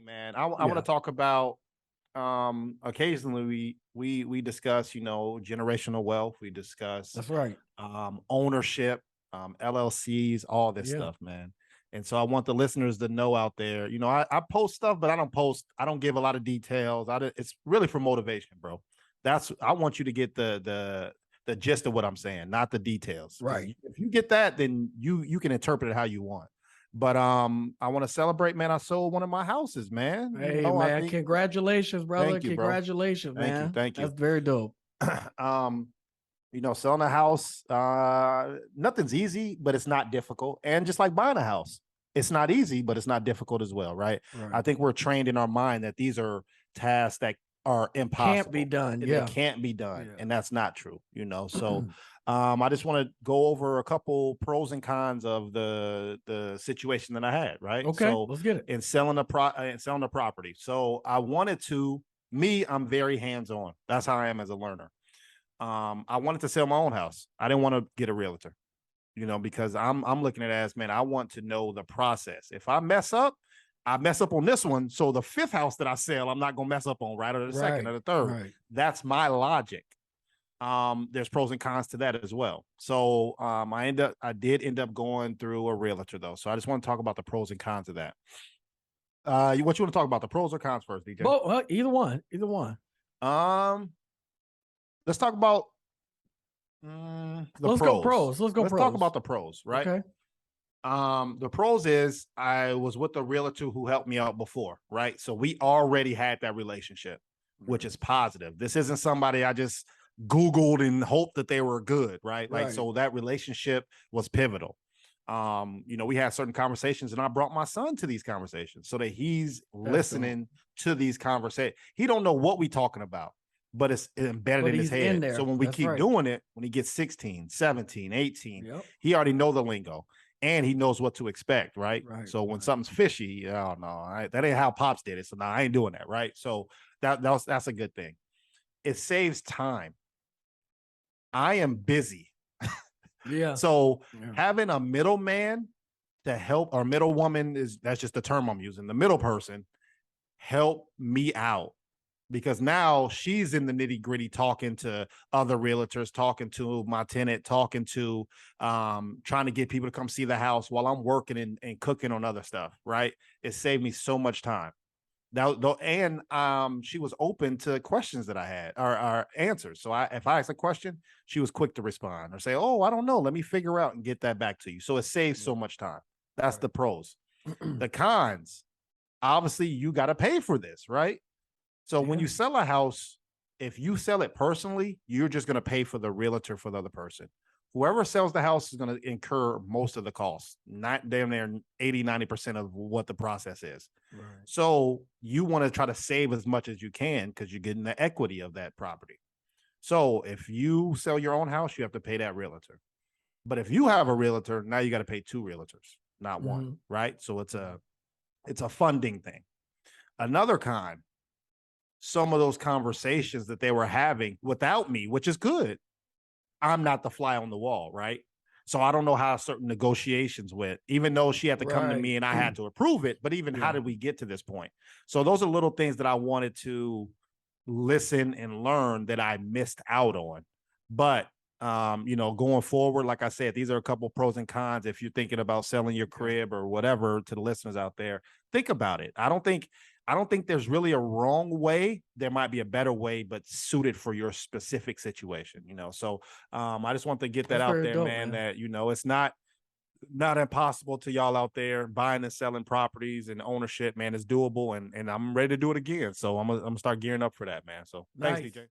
man. I want Yeah. to talk about occasionally we discuss, generational wealth. We discuss That's right. ownership, LLCs, all this Yeah. stuff, man. And so I want the listeners to know out there, I post stuff, but I don't give a lot of details. It's really for motivation, bro. I want you to get the gist of what I'm saying, not the details. Right. If you get that, then you can interpret it how you want. But I want to celebrate, man. I sold one of my houses, man. Hey, I man, think congratulations, brother. thank you, bro. Congratulations, Thank you, man. thank you. That's very dope. um, selling a house, nothing's easy, but it's not difficult. And just like buying a house, it's not easy, but it's not difficult as well, right? Right. I think we're trained in our mind that these are tasks that are impossible. Can't be done. They Yeah. can't be done. Yeah. And that's not true, So I just want to go over a couple pros and cons of the situation that I had, right? Okay, So let's get it. in selling the property. So I'm very hands-on. That's how I am as a learner. I wanted to sell my own house. I didn't want to get a realtor, because I'm looking at it as, man, I want to know the process. If I mess up on this one. So the fifth house that I sell, I'm not gonna mess up on, right? Or the second or the third. Right. That's my logic. There's pros and cons to that as well. So I did end up going through a realtor though. So I just want to talk about the pros and cons of that. What you want to talk about, the pros or cons first, DJ? Well, either one. Let's talk about the Let's pros. go pros. Let's talk about the pros, right? Okay. The pros is I was with a realtor who helped me out before, right? So we already had that relationship, which is positive. This isn't somebody I just Googled and hoped that they were good, right? Like, so that relationship was pivotal. We had certain conversations and I brought my son to these conversations so that he's listening to these conversations. He don't know what we talking about, but it's embedded in his head. So when we keep doing it, when he gets 16, 17, 18, he already know the lingo and he knows what to expect, right? So when something's fishy, oh no, that ain't how Pops did it. So no, I ain't doing that, right? So that's a good thing. It saves time. I am busy. Yeah. So having a middleman to help, or middle woman that's just the term I'm using, the middle person, help me out. Because now she's in the nitty gritty talking to other realtors, talking to my tenant, talking to trying to get people to come see the house while I'm working and cooking on other stuff, right? It saved me so much time. And she was open to questions that I had or answers. So if I asked a question, she was quick to respond or say, oh, I don't know. Let me figure out and get that back to you. So it saves so much time. That's the pros. The cons, obviously, you got to pay for this, right? So when you sell a house, if you sell it personally, you're just going to pay for the realtor for the other person. Whoever sells the house is going to incur most of the costs, not damn near 80, 90% of what the process is. Right. So you want to try to save as much as you can because you're getting the equity of that property. So if you sell your own house, you have to pay that realtor. But if you have a realtor, now you got to pay two realtors, not one, right? So it's a funding thing. Another con, some of those conversations that they were having without me, which is good, I'm not the fly on the wall, right? So I don't know how certain negotiations went, even though she had to come to me and I had to approve it. But even how did we get to this point? So those are little things that I wanted to listen and learn that I missed out on. But going forward, like I said, these are a couple pros and cons. If you're thinking about selling your crib or whatever, to the listeners out there, think about it. I don't think there's really a wrong way. There might be a better way, but suited for your specific situation, So I just want to get that out there, dope, man, that, it's not impossible to y'all out there buying and selling properties and ownership, man. It's doable. And I'm ready to do it again. So I'm gonna start gearing up for that, man. So thanks, DJ.